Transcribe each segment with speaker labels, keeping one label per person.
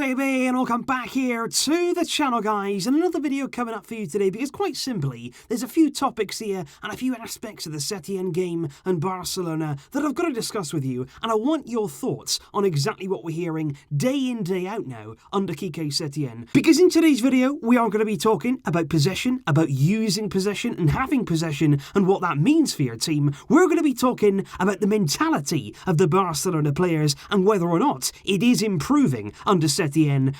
Speaker 1: TalkFCB and welcome back here to the channel, guys, and another video coming up for you today because quite simply there's a few topics here and a few aspects of the Setien game and Barcelona that I've got to discuss with you, and I want your thoughts on exactly what we're hearing day in, day out now under Setien. Because in today's video we are going to be talking about possession, about using possession and having possession and what that means for your team. We're going to be talking about the mentality of the Barcelona players and whether or not it is improving under Setien,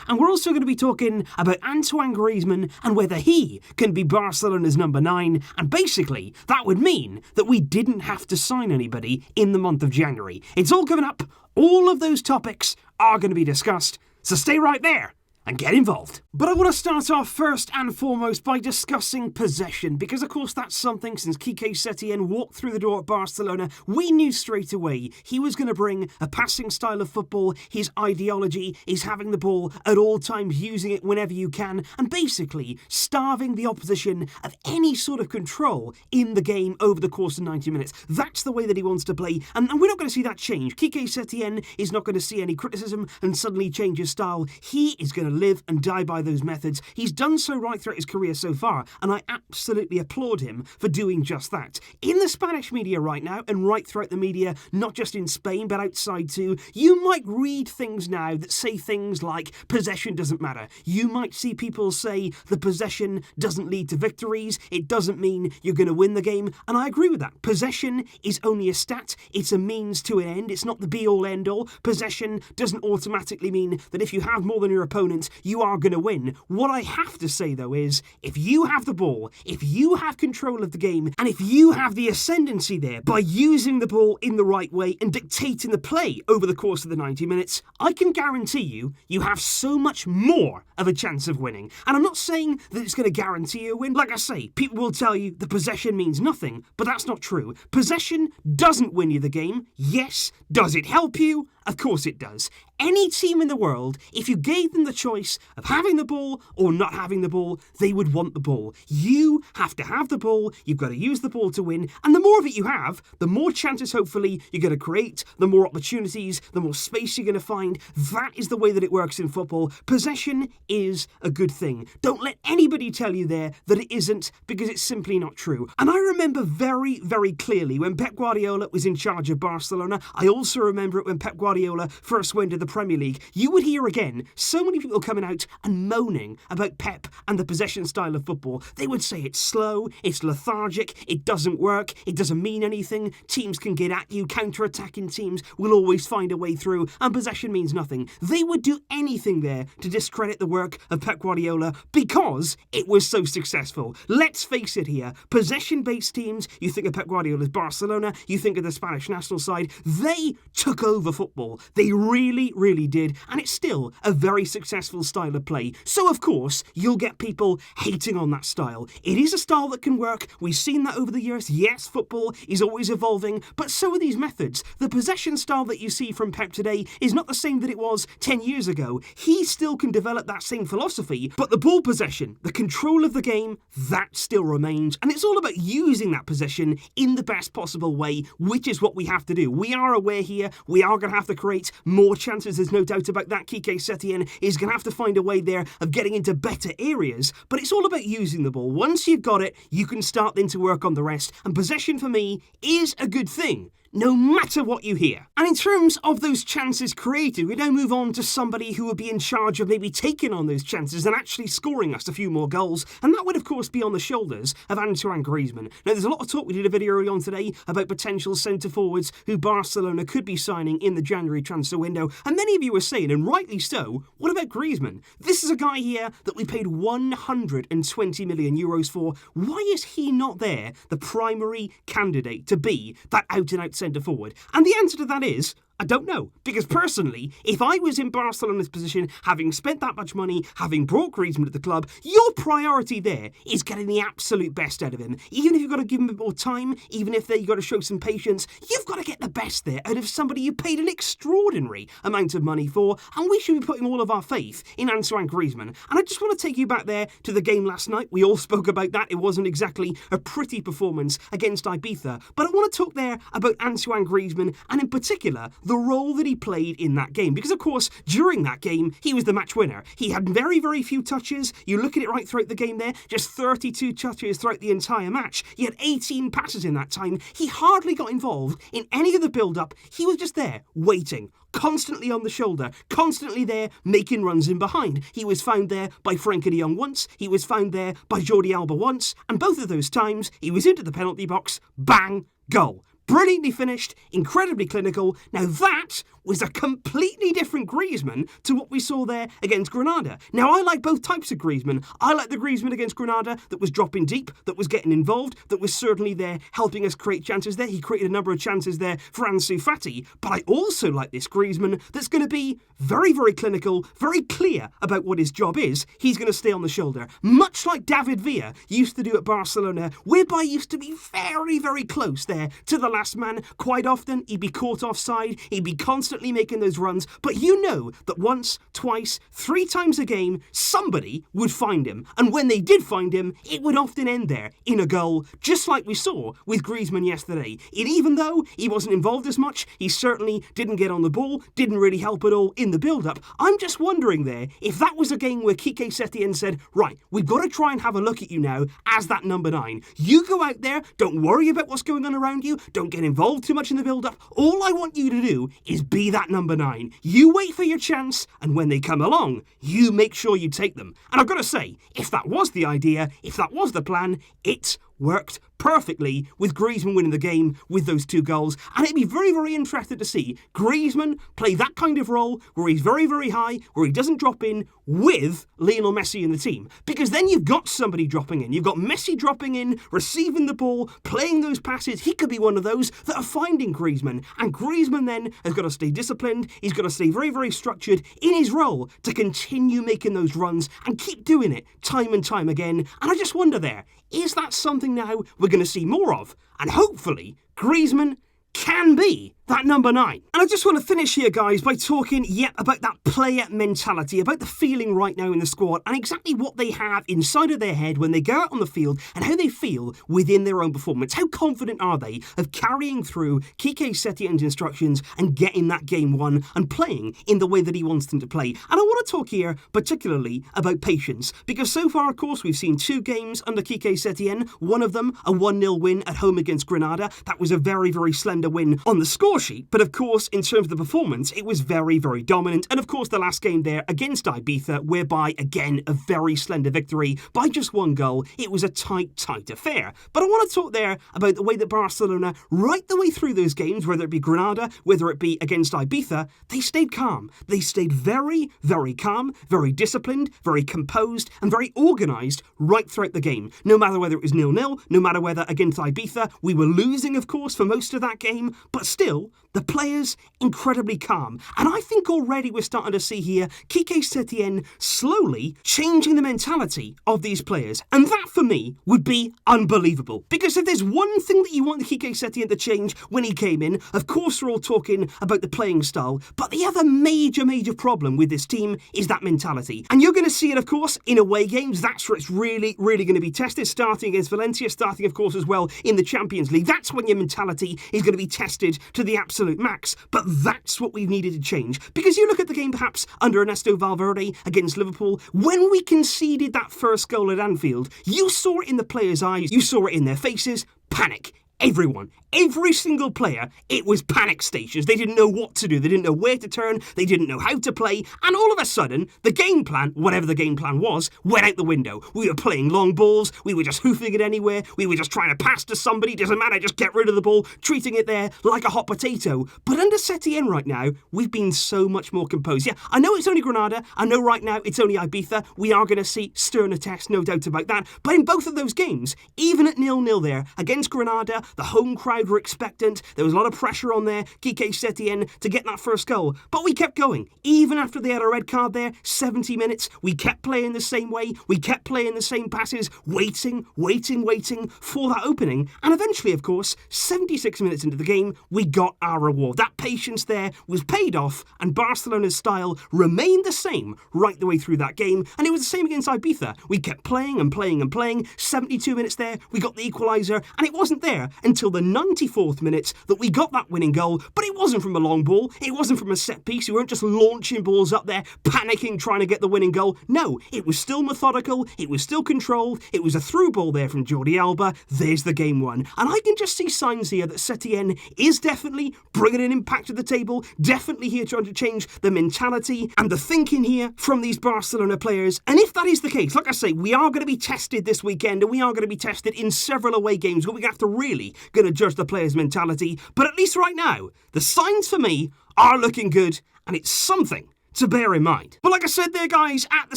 Speaker 1: and we're also going to be talking about Antoine Griezmann and whether he can be Barcelona's number 9, and basically that would mean that we didn't have to sign anybody in the month of January. It's all coming up. All of those topics are going to be discussed, so stay right there and get involved. But I want to start off first and foremost by discussing possession, because of course that's something since Setien walked through the door at Barcelona, we knew straight away he was going to bring a passing style of football. His ideology is having the ball at all times, using it whenever you can, and basically starving the opposition of any sort of control in the game over the course of 90 minutes. That's the way that he wants to play, and we're not going to see that change. Setien is not going to see any criticism and suddenly change his style. He is going to live and die by those methods. He's done so right throughout his career so far, and I absolutely applaud him for doing just that. In the Spanish media right now, and right throughout the media, not just in Spain but outside too, you might read things now that say things like possession doesn't matter. You might see people say the possession doesn't lead to victories, it doesn't mean you're going to win the game, and I agree with that. Possession is only a stat, it's a means to an end, it's not the be-all end-all. Possession doesn't automatically mean that if you have more than your opponent, you are going to win. What I have to say though is, if you have the ball, if you have control of the game, and if you have the ascendancy there by using the ball in the right way and dictating the play over the course of the 90 minutes, I can guarantee you, you have so much more of a chance of winning. And I'm not saying that it's going to guarantee you a win. Like I say, people will tell you the possession means nothing, but that's not true. Possession doesn't win you the game. Yes, does it help you? Of course it does. Any team in the world, if you gave them the choice of having the ball or not having the ball, they would want the ball. You have to have the ball, you've got to use the ball to win, and the more of it you have, the more chances hopefully you're going to create, the more opportunities, the more space you're going to find. That is the way that it works in football. Possession is a good thing. Don't let anybody tell you there that it isn't, because it's simply not true. And I remember very, very clearly when Pep Guardiola was in charge of Barcelona. I also remember it when Pep Guardiola first went to the Premier League. You would hear again so many people coming out and moaning about Pep and the possession style of football. They would say it's slow, it's lethargic, it doesn't work, it doesn't mean anything, teams can get at you, counter-attacking teams will always find a way through, and possession means nothing. They would do anything there to discredit the work of Pep Guardiola because it was so successful. Let's face it here, possession-based teams, you think of Pep Guardiola's Barcelona, you think of the Spanish national side, they took over football. They really, really did, and it's still a very successful style of play. So of course, you'll get people hating on that style. It is a style that can work. We've seen that over the years. Yes, football is always evolving, but so are these methods. The possession style that you see from Pep today is not the same that it was 10 years ago. He still can develop that same philosophy, but the ball possession, the control of the game, that still remains, and it's all about using that possession in the best possible way, which is what we have to do. We are aware here, we are going to have to create more chances, there's no doubt about that. Setien is going to have to find a way there of getting into better areas, but it's all about using the ball. Once you've got it, you can start then to work on the rest, and possession for me is a good thing, no matter what you hear. And in terms of those chances created, we now move on to somebody who would be in charge of maybe taking on those chances and actually scoring us a few more goals, and that would of course be on the shoulders of Antoine Griezmann. Now there's a lot of talk, we did a video early on today about potential centre-forwards who Barcelona could be signing in the January transfer window, and many of you were saying, and rightly so, what about Griezmann? This is a guy here that we paid 120 million euros for. Why is he not there, the primary candidate to be that out-and-out centre-forward? And the answer to that is, I don't know, because personally, if I was in Barcelona's position, having spent that much money, having brought Griezmann to the club, your priority there is getting the absolute best out of him. Even if you've got to give him a bit more time, even if you've got to show some patience, you've got to get the best there out of somebody you paid an extraordinary amount of money for, and we should be putting all of our faith in Antoine Griezmann. And I just want to take you back there to the game last night. We all spoke about that. It wasn't exactly a pretty performance against Ibiza, but I want to talk there about Antoine Griezmann, and in particular, the role that he played in that game. Because, of course, during that game, he was the match winner. He had very, very few touches. You look at it right throughout the game there, just 32 touches throughout the entire match. He had 18 passes in that time. He hardly got involved in any of the build-up. He was just there, waiting, constantly on the shoulder, constantly there, making runs in behind. He was found there by Frenkie de Jong once, he was found there by Jordi Alba once, and both of those times, he was into the penalty box, bang, goal. Brilliantly finished, incredibly clinical. Now that was a completely different Griezmann to what we saw there against Granada. Now I like both types of Griezmann. I like the Griezmann against Granada that was dropping deep, that was getting involved, that was certainly there helping us create chances there. He created a number of chances there for Ansu Fati. But I also like this Griezmann that's going to be very, very clinical, very clear about what his job is. He's going to stay on the shoulder, much like David Villa used to do at Barcelona, whereby he used to be very, very close there to the last man. Quite often, he'd be caught offside, he'd be constantly making those runs, but you know that once, twice, 3 times a game, somebody would find him. And when they did find him, it would often end there in a goal, just like we saw with Griezmann yesterday. And even though he wasn't involved as much, he certainly didn't get on the ball, didn't really help at all in the build-up. I'm just wondering there, if that was a game where Quique Setien said, right, we've got to try and have a look at you now as that number 9. You go out there, don't worry about what's going on around you, don't get involved too much in the build-up. All I want you to do is be that number 9. You wait for your chance, and when they come along, you make sure you take them. And I've got to say, if that was the idea, if that was the plan, it worked perfectly with Griezmann winning the game with those 2 goals. And it'd be very, very interesting to see Griezmann play that kind of role where he's very, very high, where he doesn't drop in with Lionel Messi in the team. Because then you've got somebody dropping in. You've got Messi dropping in, receiving the ball, playing those passes. He could be one of those that are finding Griezmann. And Griezmann then has got to stay disciplined. He's got to stay very, very structured in his role to continue making those runs and keep doing it time and time again. And I just wonder there, is that something now we're going to see more of? And hopefully, Griezmann can be that number 9. And I just want to finish here, guys, by talking yet about that player mentality, about the feeling right now in the squad, and exactly what they have inside of their head when they go out on the field, and how they feel within their own performance. How confident are they of carrying through Quique Setien's instructions and getting that game won and playing in the way that he wants them to play? And I want to talk here particularly about patience, because so far, of course, we've seen 2 games under Quique Setien, one of them a 1-0 win at home against Granada. That was a very, very slender win on the score sheet, but of course, in terms of the performance, it was very, very dominant. And of course, the last game there against Ibiza, whereby, again, a very slender victory by just 1 goal. It was a tight, tight affair. But I want to talk there about the way that Barcelona, right the way through those games, whether it be Granada, whether it be against Ibiza, they stayed calm. They stayed very, very calm, very disciplined, very composed, and very organised right throughout the game. No matter whether it was 0-0, no matter whether against Ibiza, we were losing, of course, for most of that game, but still, the players incredibly calm. And I think already we're starting to see here Quique Setien slowly changing the mentality of these players. And that, for me, would be unbelievable. Because if there's one thing that you want Quique Setien to change when he came in, of course we're all talking about the playing style, but the other major, major problem with this team is that mentality. And you're going to see it, of course, in away games. That's where it's really, really going to be tested, starting against Valencia, starting, of course, as well in the Champions League. That's when your mentality is going to be tested to the absolute max. But that's what we've needed to change. Because you look at the game perhaps under Ernesto Valverde against Liverpool, when we conceded that first goal at Anfield, you saw it in the players' eyes, you saw it in their faces, panic. Everyone, every single player, it was panic stations. They didn't know what to do. They didn't know where to turn. They didn't know how to play. And all of a sudden, the game plan, whatever the game plan was, went out the window. We were playing long balls. We were just hoofing it anywhere. We were just trying to pass to somebody. Doesn't matter. Just get rid of the ball, treating it there like a hot potato. But under Setien right now, we've been so much more composed. Yeah, I know it's only Granada. I know right now it's only Ibiza. We are going to see sterner tests, no doubt about that. But in both of those games, even at 0-0 there, against Granada, the home crowd were expectant. There was a lot of pressure on there, Quique Setien, to get that first goal. But we kept going. Even after they had a red card there, 70 minutes, we kept playing the same way. We kept playing the same passes, waiting for that opening. And eventually, of course, 76 minutes into the game, we got our reward. That patience there was paid off, and Barcelona's style remained the same right the way through that game. And it was the same against Ibiza. We kept playing and playing and playing. 72 minutes there, we got the equaliser, and it wasn't there until the 94th minute that we got that winning goal, but it wasn't from a long ball, it wasn't from a set piece, we weren't just launching balls up there, panicking, trying to get the winning goal. No, it was still methodical, it was still controlled, it was a through ball there from Jordi Alba, there's the game won. And I can just see signs here that Setien is definitely bringing an impact to the table, definitely here trying to change the mentality and the thinking here from these Barcelona players. And if that is the case, like I say, we are going to be tested this weekend, and we are going to be tested in several away games where we have to really going to judge the players' mentality. But at least right now, the signs for me are looking good, and it's something to bear in mind. But like I said there, guys, at the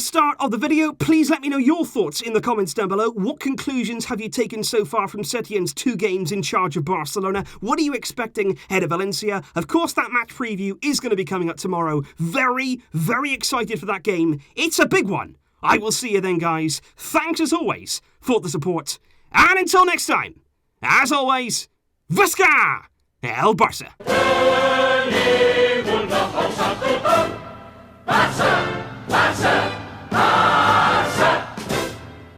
Speaker 1: start of the video, please let me know your thoughts in the comments down below. What conclusions have you taken so far from Setien's 2 games in charge of Barcelona? What are you expecting ahead of Valencia? Of course, that match preview is going to be coming up tomorrow. Very, very excited for that game. It's a big one. I will see you then, guys. Thanks as always for the support. And until next time, as always, Visca El Barça!
Speaker 2: Barça!